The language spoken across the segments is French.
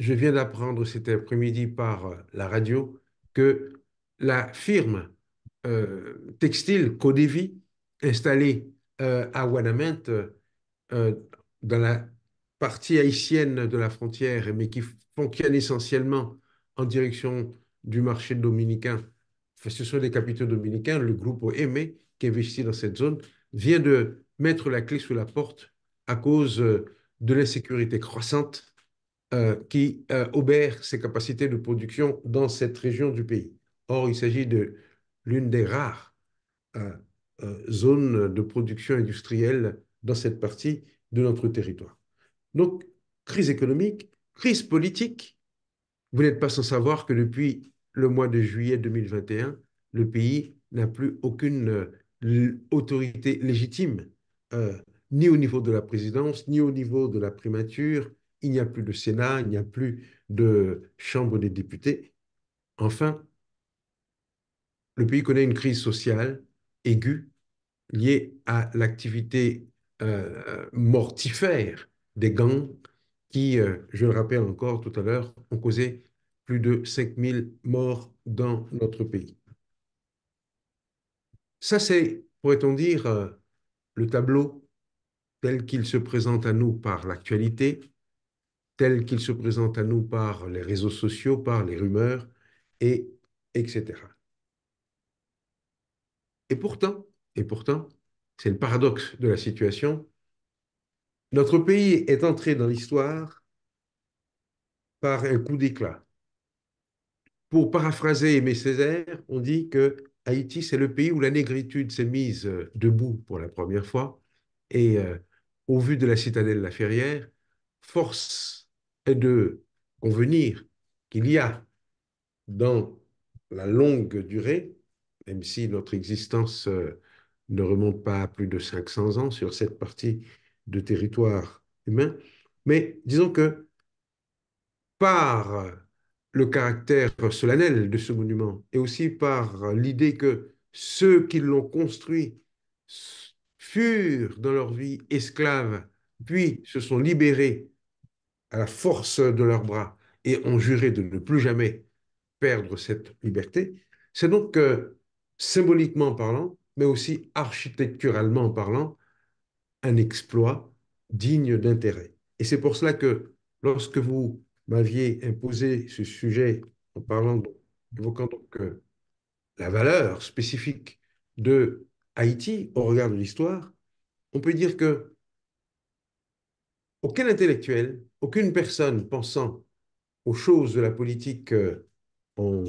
je viens d'apprendre cet après-midi par la radio que la firme textile Codevi, installée à Ouanaminthe, euh, dans la partie haïtienne de la frontière, mais qui fonctionne essentiellement en direction du marché dominicain, enfin, ce sont des capitaux dominicains, le groupe Aimé, qui investit dans cette zone, vient de mettre la clé sous la porte à cause de l'insécurité croissante qui obère ses capacités de production dans cette région du pays. Or, il s'agit de l'une des rares euh, zones de production industrielle dans cette partie de notre territoire. Donc, crise économique, crise politique. Vous n'êtes pas sans savoir que depuis le mois de juillet 2021, le pays n'a plus aucune autorité légitime, euh, ni au niveau de la présidence, ni au niveau de la primature. Il n'y a plus de Sénat, il n'y a plus de Chambre des députés. Enfin, le pays connaît une crise sociale aiguë liée à l'activité mortifère des gangs qui, je le rappelle encore tout à l'heure, ont causé plus de 5000 morts dans notre pays. Ça, c'est, pourrait-on dire, le tableau tel qu'il se présente à nous par l'actualité, tel qu'il se présente à nous par les réseaux sociaux, par les rumeurs, et etc. Et pourtant, et pourtant, c'est le paradoxe de la situation, notre pays est entré dans l'histoire par un coup d'éclat. Pour paraphraser Aimé Césaire, on dit que Haïti, c'est le pays où la négritude s'est mise debout pour la première fois. Et au vu de la citadelle La Ferrière, force est de convenir qu'il y a dans la longue durée, même si notre existence ne remonte pas à plus de 500 ans sur cette partie de territoire humain, mais disons que par le caractère solennel de ce monument et aussi par l'idée que ceux qui l'ont construit furent dans leur vie esclaves, puis se sont libérés à la force de leurs bras et ont juré de ne plus jamais perdre cette liberté. C'est donc symboliquement parlant, mais aussi architecturalement parlant, un exploit digne d'intérêt. Et c'est pour cela que lorsque vous m'aviez imposé ce sujet en parlant, évoquant donc la valeur spécifique de Haïti au regard de l'histoire, on peut dire que aucun intellectuel, aucune personne pensant aux choses de la politique en,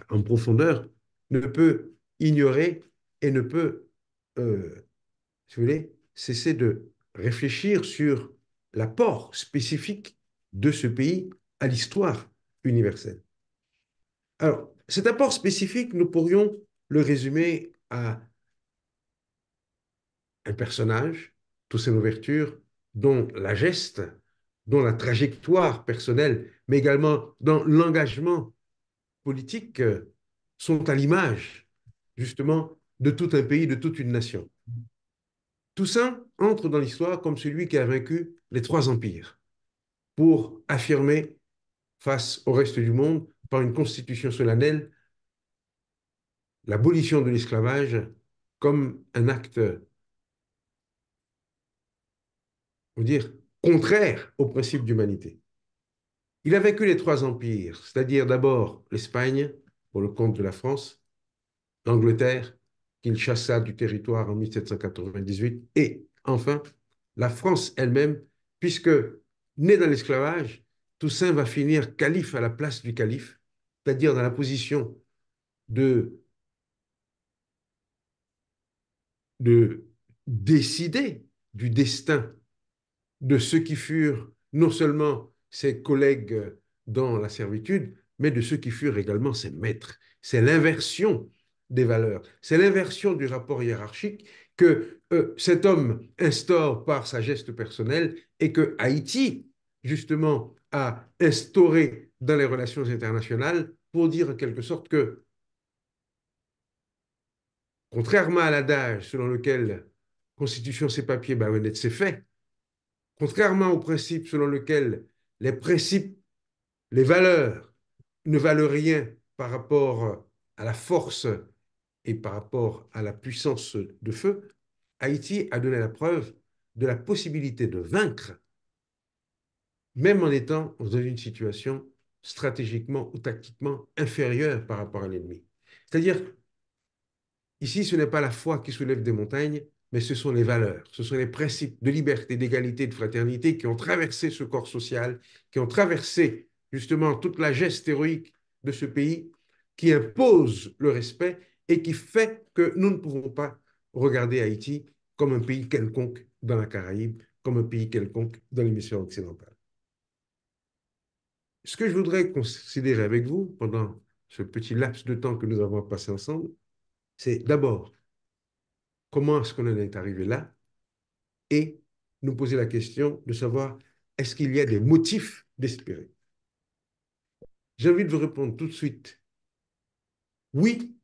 en profondeur ne peut ignorer et ne peut si vous voulez, cesser de réfléchir sur l'apport spécifique de ce pays à l'histoire universelle. Alors, cet apport spécifique, nous pourrions le résumer à un personnage, Toussaint Louverture, dont la geste, dont la trajectoire personnelle, mais également dans l'engagement politique, sont à l'image, justement, de tout un pays, de toute une nation. Toussaint entre dans l'histoire comme celui qui a vaincu les trois empires pour affirmer face au reste du monde, par une constitution solennelle, l'abolition de l'esclavage comme un acte, on va dire, contraire au principe d'humanité. Il a vaincu les trois empires, c'est-à-dire d'abord l'Espagne, pour le compte de la France, l'Angleterre, qu'il chassa du territoire en 1798, et enfin la France elle-même, puisque, né dans l'esclavage, Toussaint va finir calife à la place du calife, c'est-à-dire dans la position de, de décider du destin de ceux qui furent non seulement ses collègues dans la servitude, mais de ceux qui furent également ses maîtres. C'est l'inversion des valeurs, c'est l'inversion du rapport hiérarchique que cet homme instaure par sa geste personnelle et que Haïti, justement, a instauré dans les relations internationales pour dire en quelque sorte que, contrairement à l'adage selon lequel Constitution c'est papier, baïonnette c'est fait, contrairement au principe selon lequel les principes les valeurs ne valent rien par rapport à la force et par rapport à la puissance de feu, Haïti a donné la preuve de la possibilité de vaincre, même en étant dans une situation stratégiquement ou tactiquement inférieure par rapport à l'ennemi. C'est-à-dire, ici, ce n'est pas la foi qui soulève des montagnes, mais ce sont les valeurs, ce sont les principes de liberté, d'égalité, de fraternité qui ont traversé ce corps social, qui ont traversé justement toute la geste héroïque de ce pays, qui impose le respect et qui fait que nous ne pouvons pas regarder Haïti comme un pays quelconque dans la Caraïbe, comme un pays quelconque dans l'hémisphère occidental. Ce que je voudrais considérer avec vous pendant ce petit laps de temps que nous avons passé ensemble, c'est d'abord comment est-ce qu'on en est arrivé là et nous poser la question de savoir est-ce qu'il y a des motifs d'espérer. J'ai envie de vous répondre tout de suite. Oui,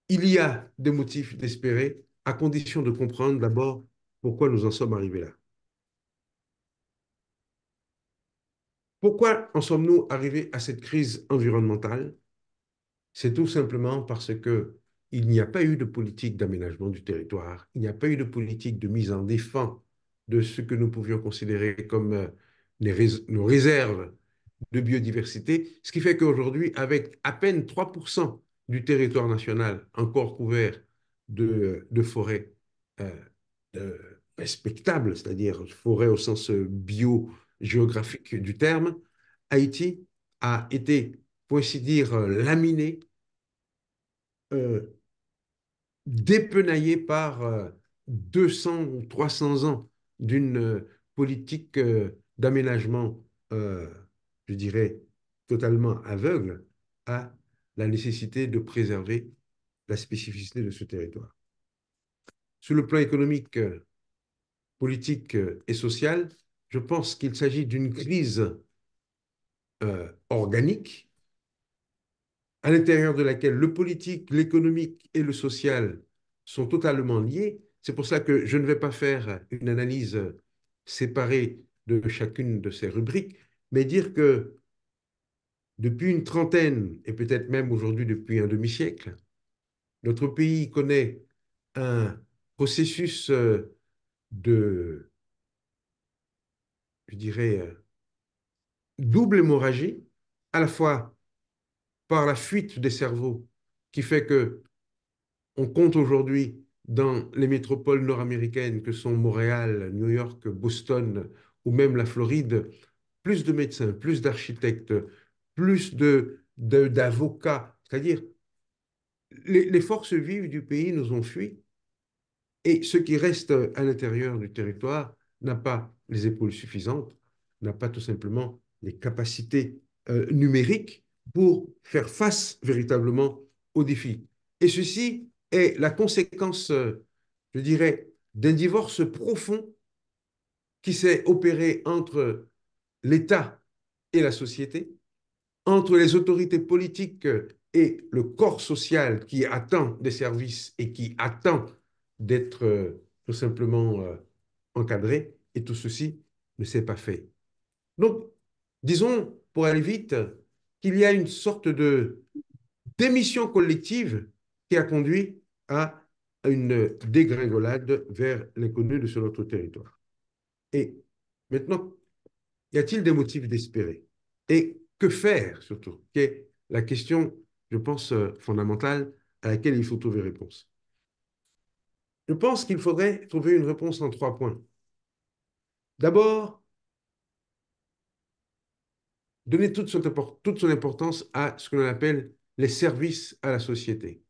il y a des motifs d'espérer à condition de comprendre d'abord pourquoi nous en sommes arrivés là. Pourquoi en sommes-nous arrivés à cette crise environnementale? C'est tout simplement parce que il n'y a pas eu de politique d'aménagement du territoire, il n'y a pas eu de politique de mise en défense de ce que nous pouvions considérer comme nos réserves de biodiversité, ce qui fait qu'aujourd'hui, avec à peine 3% du territoire national encore couvert de forêts euh, euh, respectables, c'est-à-dire forêts au sens bio-géographique du terme, Haïti a été, pour ainsi dire, laminé, euh, dépenaillé par 200 ou 300 ans d'une politique d'aménagement, euh, je dirais, totalement aveugle à la nécessité de préserver la spécificité de ce territoire. Sur le plan économique, politique et social, je pense qu'il s'agit d'une crise organique à l'intérieur de laquelle le politique, l'économique et le social sont totalement liés. C'est pour ça que je ne vais pas faire une analyse séparée de chacune de ces rubriques, mais dire que depuis une trentaine, et peut-être même aujourd'hui depuis un demi-siècle, notre pays connaît un processus de, je dirais, double hémorragie, à la fois par la fuite des cerveaux, qui fait que on compte aujourd'hui dans les métropoles nord-américaines que sont Montréal, New York, Boston ou même la Floride, plus de médecins, plus d'architectes, plus d'avocats. C'est-à-dire, les forces vives du pays nous ont fui et ce qui reste à l'intérieur du territoire n'a pas les épaules suffisantes, n'a pas tout simplement les capacités numériques pour faire face véritablement aux défis. Et ceci est la conséquence, je dirais, d'un divorce profond qui s'est opéré entre l'État et la société, entre les autorités politiques et le corps social qui attend des services et qui attend d'être tout simplement encadré, et tout ceci ne s'est pas fait. Donc, disons, pour aller vite, qu'il y a une sorte de démission collective qui a conduit à une dégringolade vers l'inconnu de sur notre territoire. Et maintenant, y a-t-il des motifs d'espérer? Et que faire surtout? Qui est la question, je pense, fondamentale à laquelle il faut trouver réponse. Je pense qu'il faudrait trouver une réponse en 3 points. D'abord, donner toute son importance à ce que l'on appelle les services à la société,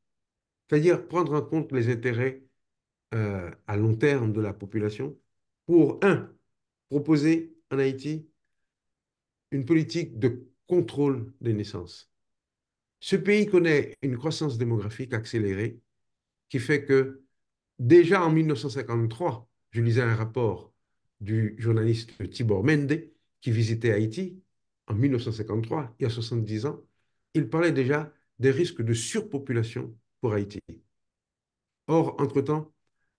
c'est-à-dire prendre en compte les intérêts à long terme de la population pour, un, proposer en Haïti une politique de contrôle des naissances. Ce pays connaît une croissance démographique accélérée qui fait que déjà en 1953, je lisais un rapport du journaliste Tibor Mende qui visitait Haïti en 1953, il y a 70 ans. Il parlait déjà des risques de surpopulation pour Haïti. Or, entre-temps,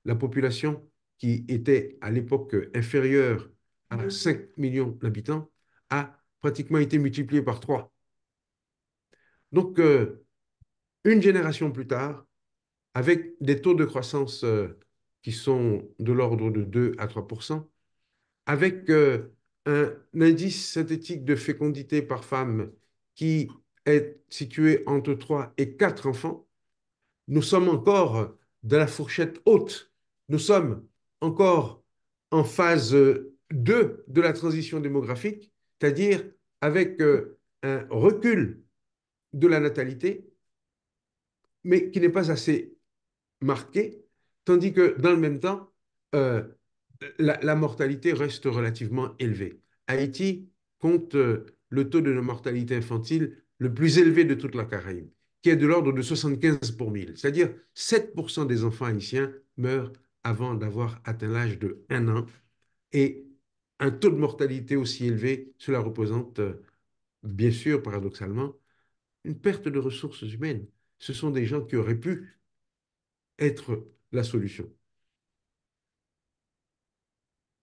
la population qui était à l'époque inférieure à 5 millions d'habitants a pratiquement été multiplié par 3. Donc, une génération plus tard, avec des taux de croissance qui sont de l'ordre de 2 à 3%, avec un indice synthétique de fécondité par femme qui est situé entre 3 et 4 enfants, nous sommes encore dans la fourchette haute. Nous sommes encore en phase 2 de la transition démographique, c'est-à-dire avec un recul de la natalité, mais qui n'est pas assez marqué, tandis que dans le même temps, euh, la mortalité reste relativement élevée. Haïti compte le taux de mortalité infantile le plus élevé de toute la Caraïbe, qui est de l'ordre de 75 pour 1000, c'est-à-dire 7% des enfants haïtiens meurent avant d'avoir atteint l'âge de 1 an. Et un taux de mortalité aussi élevé, cela représente, bien sûr, paradoxalement, une perte de ressources humaines. Ce sont des gens qui auraient pu être la solution.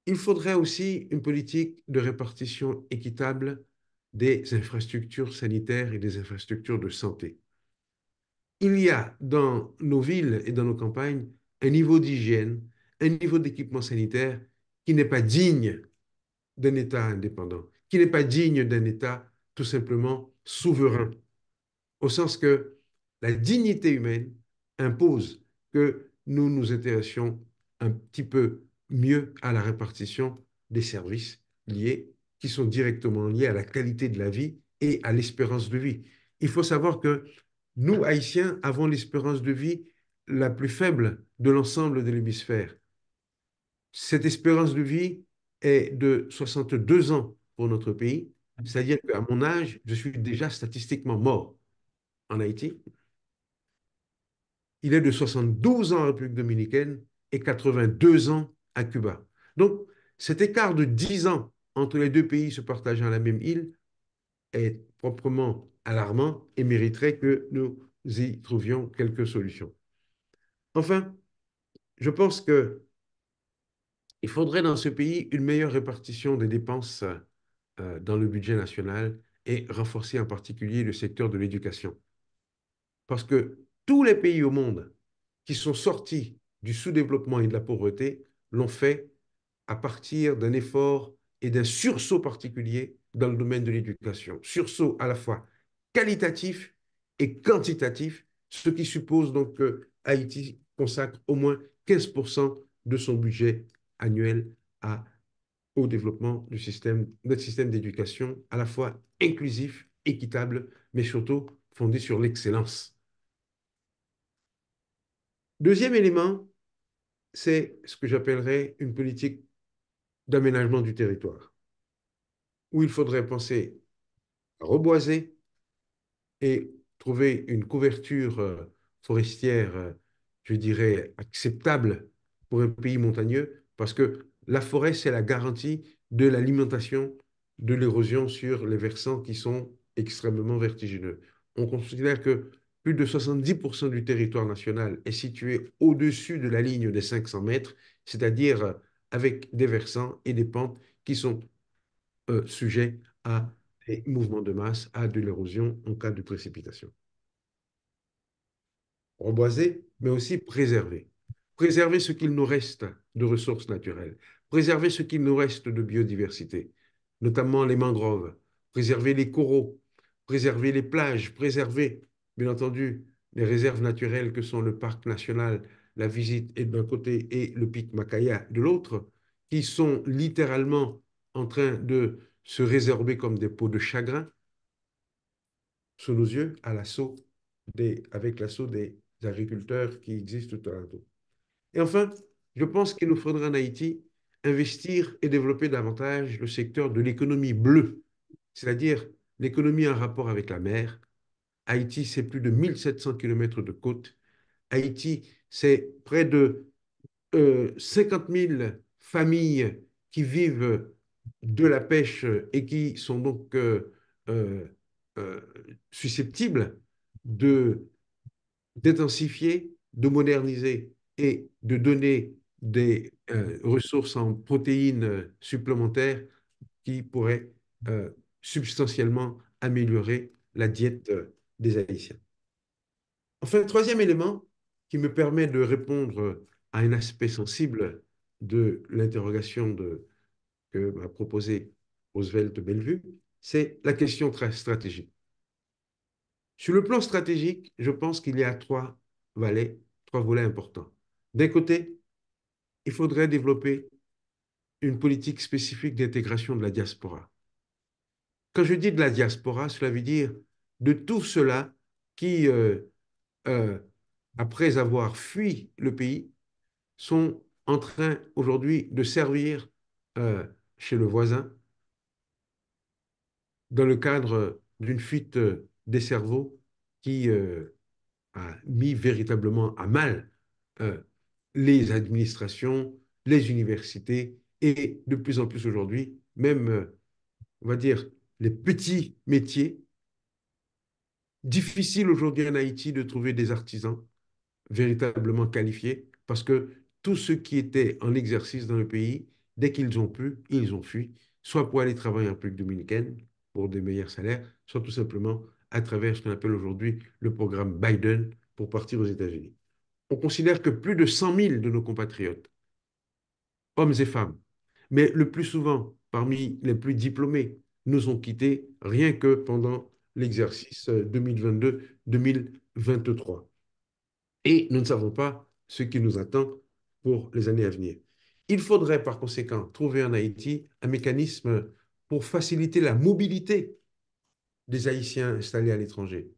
Il faudrait aussi une politique de répartition équitable des infrastructures sanitaires et des infrastructures de santé. Il y a dans nos villes et dans nos campagnes un niveau d'hygiène, un niveau d'équipement sanitaire qui n'est pas digne d'un État indépendant, qui n'est pas digne d'un État tout simplement souverain, au sens que la dignité humaine impose que nous nous intéressions un petit peu mieux à la répartition des services liés, qui sont directement liés à la qualité de la vie et à l'espérance de vie. Il faut savoir que nous, Haïtiens, avons l'espérance de vie la plus faible de l'ensemble de l'hémisphère. Cette espérance de vie est de 62 ans pour notre pays, c'est-à-dire qu'à mon âge, je suis déjà statistiquement mort en Haïti. Il est de 72 ans en République dominicaine et 82 ans à Cuba. Donc, cet écart de 10 ans entre les deux pays se partageant la même île est proprement alarmant et mériterait que nous y trouvions quelques solutions. Enfin, je pense qu'il faudrait dans ce pays une meilleure répartition des dépenses dans le budget national et renforcer en particulier le secteur de l'éducation. Parce que tous les pays au monde qui sont sortis du sous-développement et de la pauvreté l'ont fait à partir d'un effort et d'un sursaut particulier dans le domaine de l'éducation. Sursaut à la fois qualitatif et quantitatif, ce qui suppose donc que Haïti consacre au moins 15% de son budget annuel au développement du système, notre système d'éducation, à la fois inclusif, équitable, mais surtout fondé sur l'excellence. Deuxième élément, c'est ce que j'appellerais une politique d'aménagement du territoire, où il faudrait penser à reboiser et trouver une couverture forestière, je dirais, acceptable pour un pays montagneux, parce que la forêt, c'est la garantie de l'alimentation de l'érosion sur les versants qui sont extrêmement vertigineux. On considère que plus de 70% du territoire national est situé au-dessus de la ligne des 500 mètres, c'est-à-dire avec des versants et des pentes qui sont sujets à des mouvements de masse, à de l'érosion en cas de précipitation. Reboiser, mais aussi préserver. Préserver ce qu'il nous reste de ressources naturelles, préserver ce qu'il nous reste de biodiversité, notamment les mangroves, préserver les coraux, préserver les plages, préserver, bien entendu, les réserves naturelles que sont le parc national, la visite et d'un côté et le pic Macaya de l'autre, qui sont littéralement en train de se résorber comme des peaux de chagrin sous nos yeux avec l'assaut des agriculteurs qui existent tout alentour. Et enfin, je pense qu'il nous faudra en Haïti investir et développer davantage le secteur de l'économie bleue, c'est-à-dire l'économie en rapport avec la mer. Haïti, c'est plus de 1700 kilomètres de côte. Haïti, c'est près de 50 000 familles qui vivent de la pêche et qui sont donc euh, euh, susceptibles de d'intensifier, de moderniser et de donner des ressources en protéines supplémentaires qui pourraient substantiellement améliorer la diète des Haïtiens. Enfin, troisième élément qui me permet de répondre à un aspect sensible de l'interrogation que m'a proposée Roosevelt Bellevue, c'est la question très stratégique. Sur le plan stratégique, je pense qu'il y a trois volets importants. D'un côté, il faudrait développer une politique spécifique d'intégration de la diaspora. Quand je dis de la diaspora, cela veut dire de tous ceux-là qui, euh, après avoir fui le pays, sont en train aujourd'hui de servir euh, chez le voisin dans le cadre d'une fuite des cerveaux qui a mis véritablement à mal euh, les administrations, les universités et de plus en plus aujourd'hui, même, on va dire, les petits métiers. Difficile aujourd'hui en Haïti de trouver des artisans véritablement qualifiés parce que tous ceux qui étaient en exercice dans le pays, dès qu'ils ont pu, ils ont fui, soit pour aller travailler en République dominicaine pour des meilleurs salaires, soit tout simplement à travers ce qu'on appelle aujourd'hui le programme Biden pour partir aux États-Unis. On considère que plus de 100 000 de nos compatriotes, hommes et femmes, mais le plus souvent parmi les plus diplômés, nous ont quittés rien que pendant l'exercice 2022-2023. Et nous ne savons pas ce qui nous attend pour les années à venir. Il faudrait par conséquent trouver en Haïti un mécanisme pour faciliter la mobilité des Haïtiens installés à l'étranger.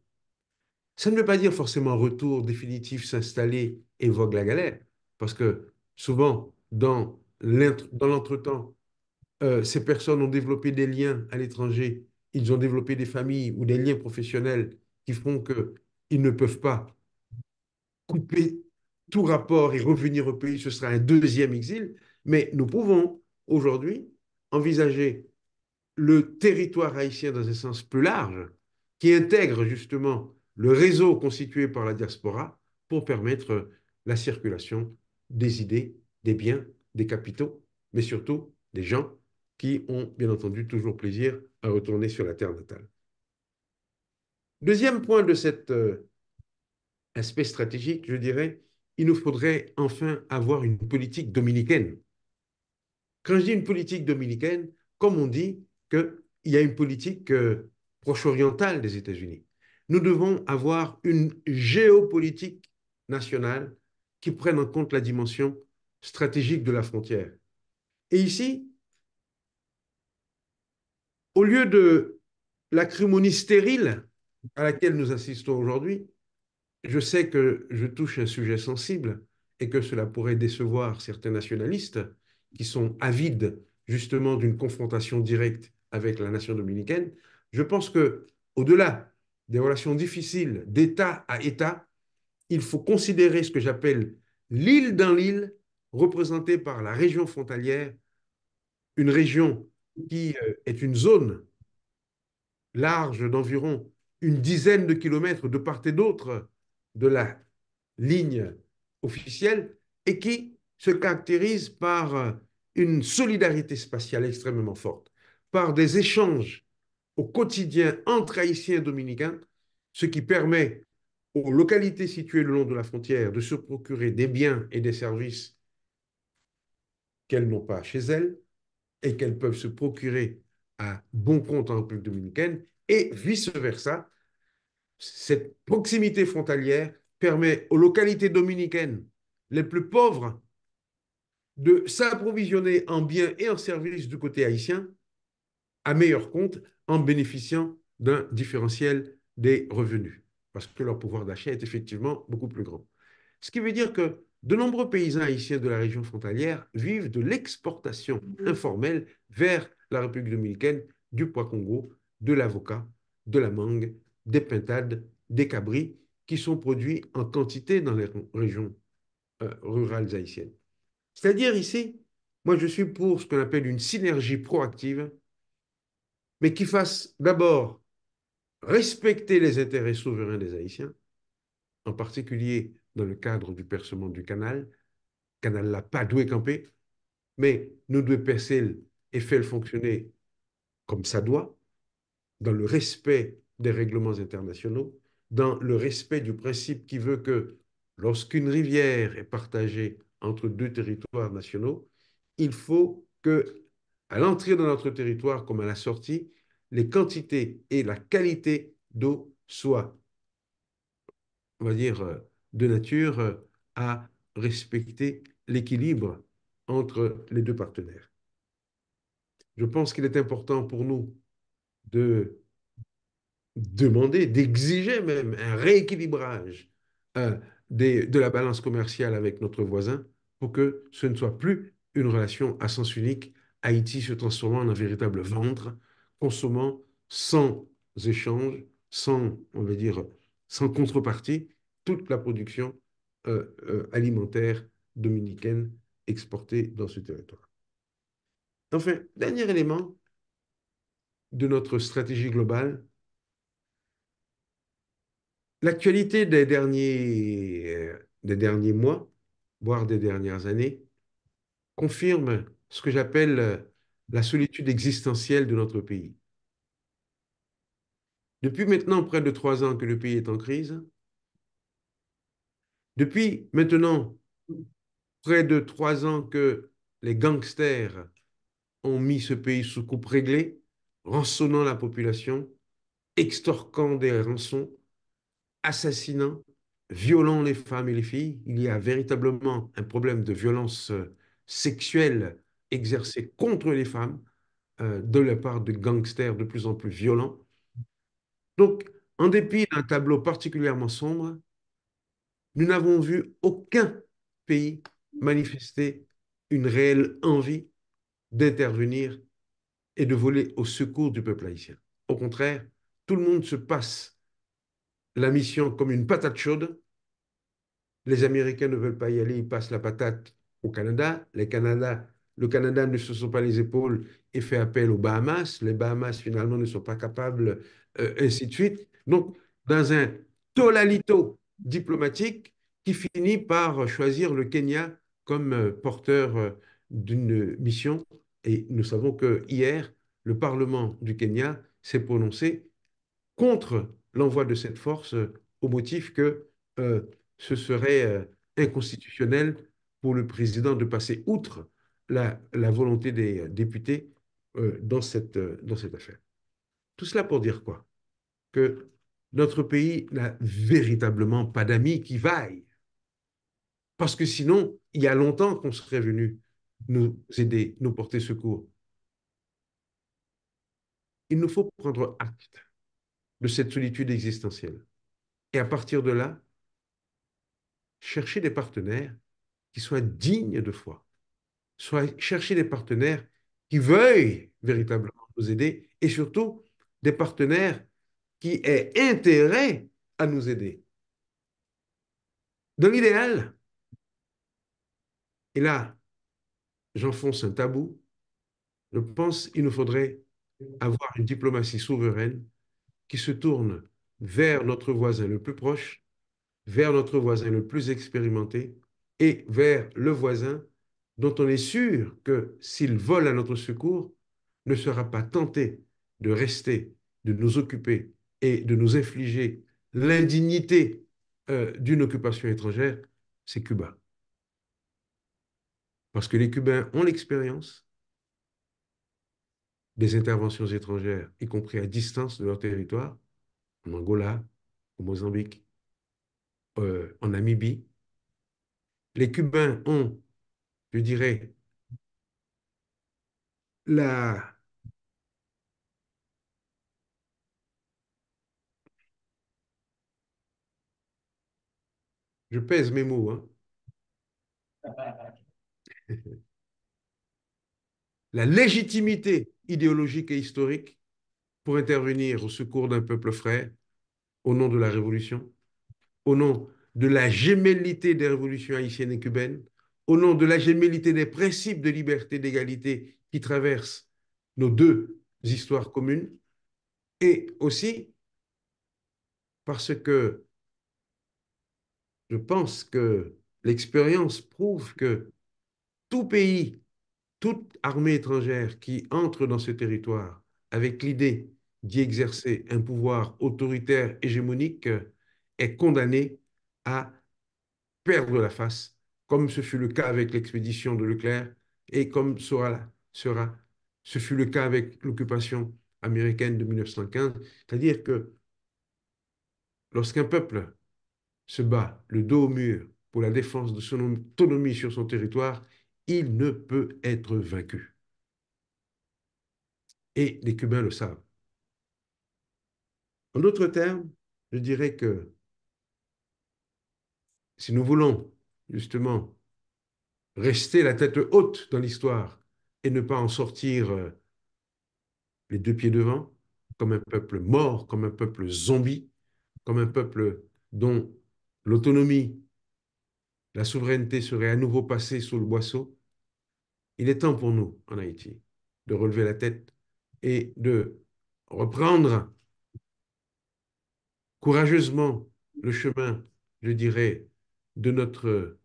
Ça ne veut pas dire forcément retour définitif, s'installer et vogue la galère, parce que souvent, dans l'entretemps, ces personnes ont développé des liens à l'étranger, ils ont développé des familles ou des liens professionnels qui font qu'ils ne peuvent pas couper tout rapport et revenir au pays, ce sera un deuxième exil, mais nous pouvons aujourd'hui envisager le territoire haïtien dans un sens plus large, qui intègre justement le réseau constitué par la diaspora pour permettre la circulation des idées, des biens, des capitaux, mais surtout des gens qui ont bien entendu toujours plaisir à retourner sur la terre natale. Deuxième point de cet aspect stratégique, je dirais, il nous faudrait enfin avoir une politique dominicaine. Quand je dis une politique dominicaine, comme on dit qu'il y a une politique proche-orientale des États-Unis, nous devons avoir une géopolitique nationale qui prenne en compte la dimension stratégique de la frontière. Et ici, au lieu de l'acrimonie stérile à laquelle nous assistons aujourd'hui, je sais que je touche un sujet sensible et que cela pourrait décevoir certains nationalistes qui sont avides justement d'une confrontation directe avec la nation dominicaine. Je pense que au-delà des relations difficiles d'État à État, il faut considérer ce que j'appelle l'île dans l'île, représentée par la région frontalière, une région qui est une zone large d'environ une dizaine de kilomètres de part et d'autre de la ligne officielle et qui se caractérise par une solidarité spatiale extrêmement forte, par des échanges au quotidien entre Haïtiens et Dominicains, ce qui permet aux localités situées le long de la frontière de se procurer des biens et des services qu'elles n'ont pas chez elles et qu'elles peuvent se procurer à bon compte en République dominicaine et vice-versa. Cette proximité frontalière permet aux localités dominicaines les plus pauvres de s'approvisionner en biens et en services du côté haïtien à meilleur compte en bénéficiant d'un différentiel des revenus, parce que leur pouvoir d'achat est effectivement beaucoup plus grand. Ce qui veut dire que de nombreux paysans haïtiens de la région frontalière vivent de l'exportation informelle vers la République dominicaine du pois Congo, de l'avocat, de la mangue, des pintades, des cabris, qui sont produits en quantité dans les régions rurales haïtiennes. C'est-à-dire ici, moi je suis pour ce qu'on appelle une synergie proactive, mais qui fasse d'abord respecter les intérêts souverains des Haïtiens, en particulier dans le cadre du percement du canal la pas doué camper, mais nous devons percer et faire le fonctionner comme ça doit, dans le respect des règlements internationaux, dans le respect du principe qui veut que lorsqu'une rivière est partagée entre deux territoires nationaux, il faut que, à l'entrée de notre territoire comme à la sortie, les quantités et la qualité d'eau soient, on va dire, de nature à respecter l'équilibre entre les deux partenaires. Je pense qu'il est important pour nous de demander, d'exiger même un rééquilibrage euh, de la balance commerciale avec notre voisin pour que ce ne soit plus une relation à sens unique, Haïti se transformant en un véritable ventre, consommant sans échange, sans, on va dire, sans contrepartie, toute la production alimentaire dominicaine exportée dans ce territoire. Enfin, dernier élément de notre stratégie globale, l'actualité des derniers mois, voire des dernières années, confirme ce que j'appelle la solitude existentielle de notre pays. Depuis maintenant près de 3 ans que le pays est en crise, depuis maintenant près de 3 ans que les gangsters ont mis ce pays sous coupe réglée, rançonnant la population, extorquant des rançons, assassinant, violant les femmes et les filles. Il y a véritablement un problème de violence sexuelle exercée contre les femmes de la part de gangsters de plus en plus violents. Donc, en dépit d'un tableau particulièrement sombre, nous n'avons vu aucun pays manifester une réelle envie d'intervenir et de voler au secours du peuple haïtien. Au contraire, tout le monde se passe la mission comme une patate chaude. Les Américains ne veulent pas y aller, ils passent la patate au Canada. Le Canada ne se sont pas les épaules et fait appel aux Bahamas. Les Bahamas, finalement, ne sont pas capables, ainsi de suite. Donc, dans un tolalito diplomatique qui finit par choisir le Kenya comme porteur d'une mission. Et nous savons que hier, le Parlement du Kenya s'est prononcé contre l'envoi de cette force au motif que euh, ce serait inconstitutionnel pour le président de passer outre la volonté des députés dans cette affaire. Tout cela pour dire quoi? Que notre pays n'a véritablement pas d'amis qui vaillent. Parce que sinon, il y a longtemps qu'on serait venu nous aider, nous porter secours. Il nous faut prendre acte de cette solitude existentielle. Et à partir de là, chercher des partenaires qui soient dignes de foi, soit chercher des partenaires qui veuillent véritablement nous aider et surtout des partenaires qui aient intérêt à nous aider. Dans l'idéal, et là, j'enfonce un tabou, je pense qu'il nous faudrait avoir une diplomatie souveraine qui se tourne vers notre voisin le plus proche, vers notre voisin le plus expérimenté et vers le voisin dont on est sûr que s'il vole à notre secours, ne sera pas tenté de rester, de nous occuper et de nous infliger l'indignité d'une occupation étrangère, c'est Cuba. Parce que les Cubains ont l'expérience des interventions étrangères, y compris à distance de leur territoire, en Angola, au Mozambique, en Namibie. Les Cubains ont, je dirais, la, je pèse mes mots, hein, la légitimité idéologique et historique pour intervenir au secours d'un peuple frère au nom de la Révolution, au nom de la gémellité des révolutions haïtiennes et cubaines, au nom de la gémellité des principes de liberté et d'égalité qui traversent nos deux histoires communes, et aussi parce que je pense que l'expérience prouve que tout pays, toute armée étrangère qui entre dans ce territoire avec l'idée d'y exercer un pouvoir autoritaire hégémonique est condamné à perdre la face, comme ce fut le cas avec l'expédition de Leclerc et comme ce fut le cas avec l'occupation américaine de 1915. C'est-à-dire que lorsqu'un peuple se bat le dos au mur pour la défense de son autonomie sur son territoire, il ne peut être vaincu. Et les Cubains le savent. En d'autres termes, je dirais que si nous voulons justement rester la tête haute dans l'histoire et ne pas en sortir les deux pieds devant, comme un peuple mort, comme un peuple zombie, comme un peuple dont l'autonomie, la souveraineté serait à nouveau passée sous le boisseau, il est temps pour nous, en Haïti, de relever la tête et de reprendre courageusement le chemin, je dirais, de notre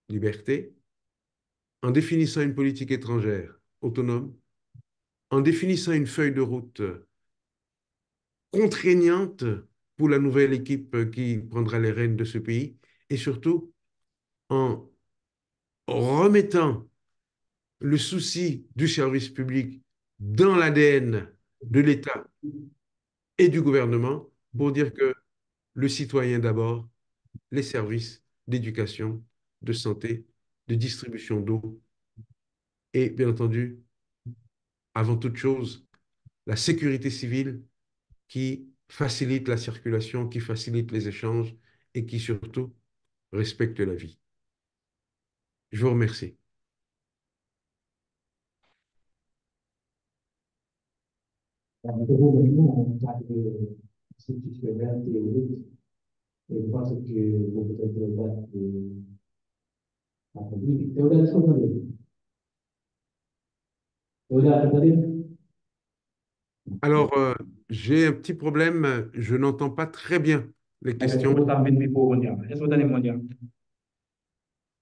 liberté, en définissant une politique étrangère autonome, en définissant une feuille de route contraignante pour la nouvelle équipe qui prendra les rênes de ce pays, et surtout en remettant le souci du service public dans l'ADN de l'État et du gouvernement pour dire que le citoyen d'abord, les services d'éducation, de santé, de distribution d'eau et bien entendu, avant toute chose, la sécurité civile qui facilite la circulation, qui facilite les échanges et qui surtout respecte la vie. Je vous remercie. Nous, en tant qu'institutionnel théorique, et je pense que vous peut-être accompli. Théodat, est-ce que vous avez Théodat, attendez. Alors, j'ai un petit problème, je n'entends pas très bien les Est-ce que questions. vous avez une pour Est-ce que vous avez une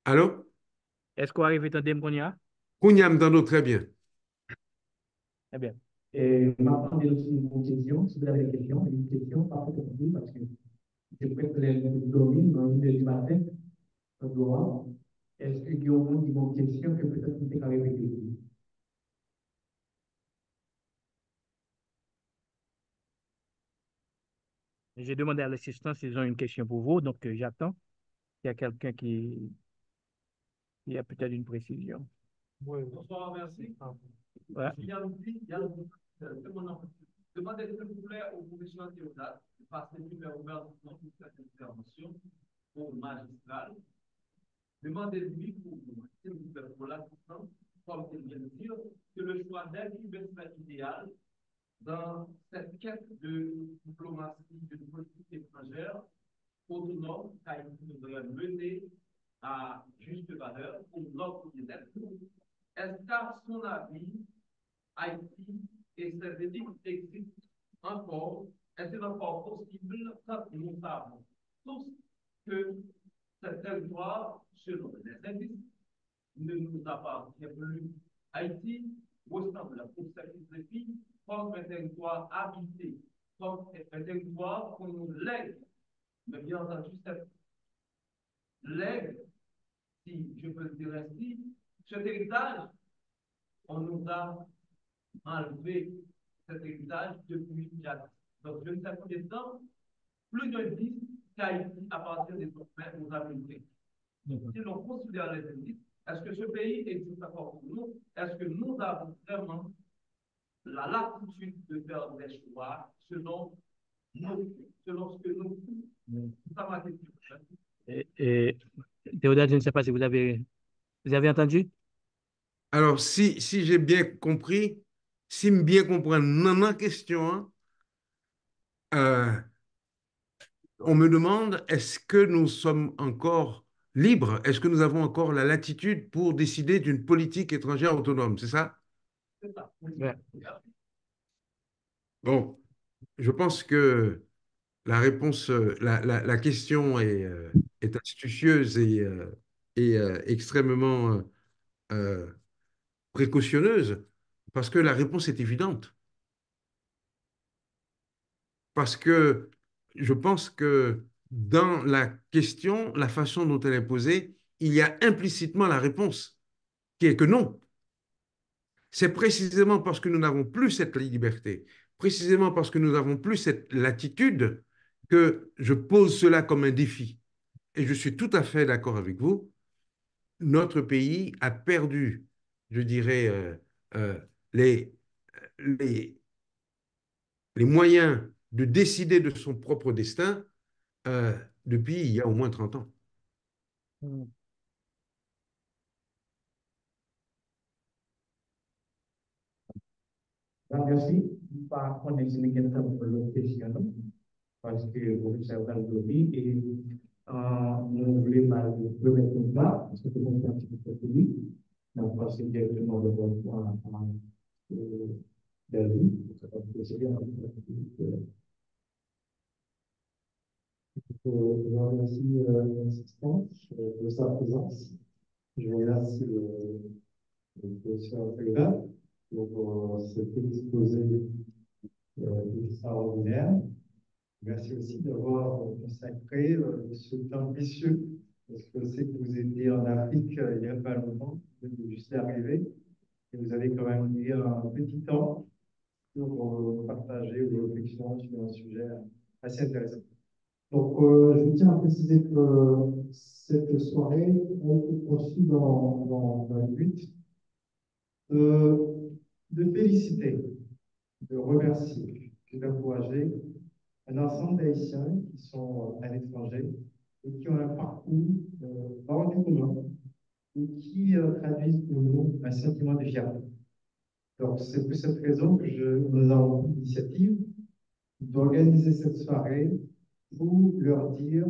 Allô? Est-ce que vous arrivez à entendre? Kunyam Dando, très bien. Eh bien. Et m'attendez aussi une question, si vous avez des questions, une question pas trop compliquée, parce que je peux que les dominer dans une du matin, au Gloire. Est-ce qu'il y a une question que peut-être vous pouvez répéter? J'ai demandé à l'assistant s'ils ont une question pour vous, donc j'attends. Il y a quelqu'un qui a peut-être une précision. Oui, bonsoir, merci. Ouais. Demandez s'il vous plaît au professeur Théodat de passer le numéro ouvert dans toute cette intervention pour le magistral. Demandez-lui s'il vous plaît, pour l'assistant, comme il vient de dire, que le choix d'un serait idéal dans cette quête de diplomatie, de politique étrangère autonome qu'Haïti devrait mener à juste valeur pour notre bien-être. Est-ce qu'à son avis, Haïti et ses élites existent encore? Est-il encore possible, quand nous savons tous que ce territoire, selon les indices, ne nous appartient plus? Haïti ressemble pour cette défi comme un territoire habité, comme un territoire qu'on nous lègue. Mais bien entendu, cette lègue, si je peux le dire ainsi, cet héritage, on nous a enlevé cet héritage depuis jadis. Donc, je ne sais pas de temps, plus de 10 qu'Haïti appartient désormais aux Américains. Si l'on considère les indices, est-ce que ce pays existe encore pour nous? Est-ce que nous avons vraiment la latitude de faire des choix selon ce que nous faisons? C'est ça ma question. Et, Théodat, je ne sais pas si vous avez entendu? Alors, si j'ai bien compris, si me bien comprendre, non, non, question, hein, euh, on me demande, est-ce que nous sommes encore libres? Est-ce que nous avons encore la latitude pour décider d'une politique étrangère autonome? C'est ça? C'est ça. Ouais. Bon, je pense que la réponse, la question est astucieuse et extrêmement précautionneuse. Parce que la réponse est évidente. Parce que je pense que dans la question, la façon dont elle est posée, il y a implicitement la réponse, qui est que non. C'est précisément parce que nous n'avons plus cette liberté, précisément parce que nous n'avons plus cette latitude, que je pose cela comme un défi. Et je suis tout à fait d'accord avec vous. Notre pays a perdu, je dirais, euh, les, les, les moyens de décider de son propre destin depuis il y a au moins 30 ans. Mm. Merci. Pak koneksi kita perlu question parce que vous savez aujourd'hui et nous voulons mal remettre là parce que c'est un petit peu plus donc passer directement de votre point Delhi. C'est bien. Je remercie l'assistant de sa présence. Je remercie le professeur Fela pour cet exposé extraordinaire. Merci aussi d'avoir consacré ce temps précieux, parce que je sais que vous étiez en Afrique il n'y a pas longtemps, vous êtes juste arrivé, et vous avez quand même pris un petit temps pour partager vos réflexions sur un sujet assez intéressant. Donc, je tiens à préciser que cette soirée a été conçue dans le but de, de féliciter, de remercier et d'encourager un ensemble d'Haïtiens qui sont à l'étranger et qui ont un parcours hors du commun et qui traduisent pour nous un sentiment de fierté. Donc, c'est pour cette raison que nous avons pris l'initiative d'organiser cette soirée pour leur dire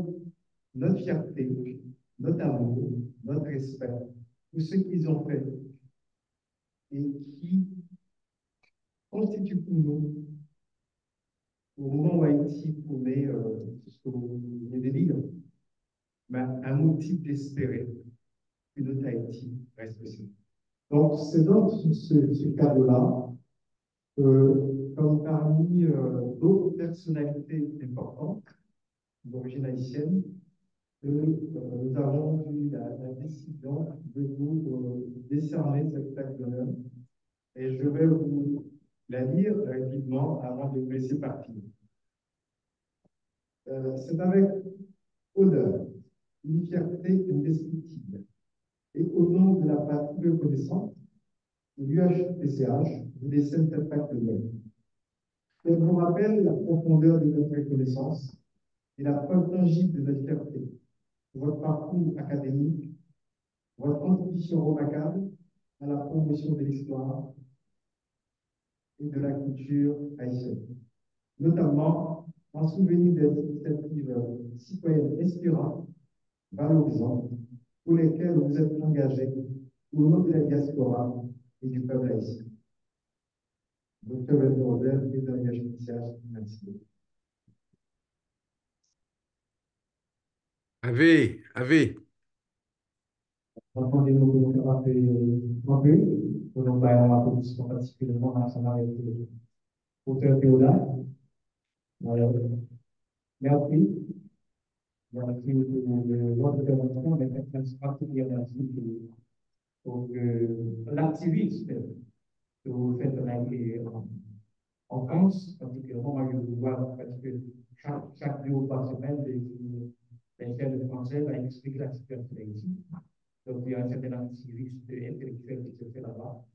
notre fierté, notre amour, notre respect pour ce qu'ils ont fait et qui constitue pour nous, au moment où Haïti connaît ce que vous venez de dire, ben, un motif d'espérer que notre Haïti reste possible. Donc, c'est dans ce cadre-là, comme parmi d'autres personnalités importantes d'origine haïtienne, que nous avons eu la décision de vous décerner cette plaque d'honneur. Et je vais vous la lire rapidement avant de vous laisser partir. C'est avec honneur, une fierté indescriptible, et au nom de la patrie reconnaissante, l'UHPCH vous décerne cette plaque d'honneur. Elle vous rappelle la profondeur de notre reconnaissance et la preuve tangible de notre fierté, votre parcours académique, votre contribution remarquable à la promotion de l'histoire et de la culture haïtienne, notamment en souvenir des initiatives citoyennes inspirantes, valorisantes, pour lesquelles vous êtes engagés au nom de la diaspora et du peuple haïtien. Docteur Robert, président de l'UHPCH, merci. Ave. Entendez-nous frapper, pour nous faire une applaudissement particulièrement ensemble avec l'auteur Théodore. Merci. Merci de votre intervention, mais particulièrement merci pour l'activisme que vous faites en France, particulièrement, moi je vous vois parce que chaque 2 ou 3 semaines, les chaînes de français expliquent la situation d'Haïti. Donc, il y a un certain activisme intellectuel qui se fait là-bas.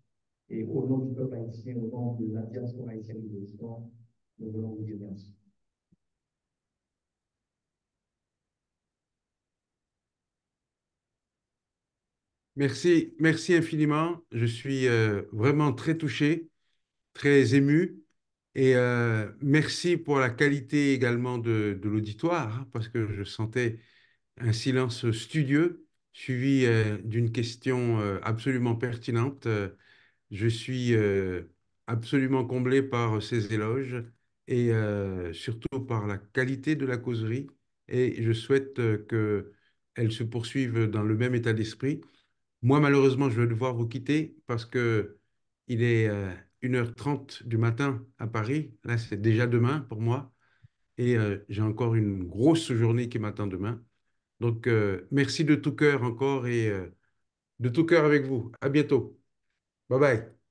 Et au nom du peuple haïtien, au nom de la diaspora haïtienne de l'histoire, nous voulons vous dire merci. Merci, merci infiniment. Je suis vraiment très touché, très ému. Et merci pour la qualité également de l'auditoire, hein, parce que je sentais un silence studieux, suivi d'une question absolument pertinente. Je suis absolument comblé par ces éloges et surtout par la qualité de la causerie. Et je souhaite qu'elle se poursuive dans le même état d'esprit. Moi, malheureusement, je vais devoir vous quitter parce que Il est 1h30 du matin à Paris. Là, c'est déjà demain pour moi. Et j'ai encore une grosse journée qui m'attend demain. Donc, merci de tout cœur encore et de tout cœur avec vous. À bientôt. Bye bye.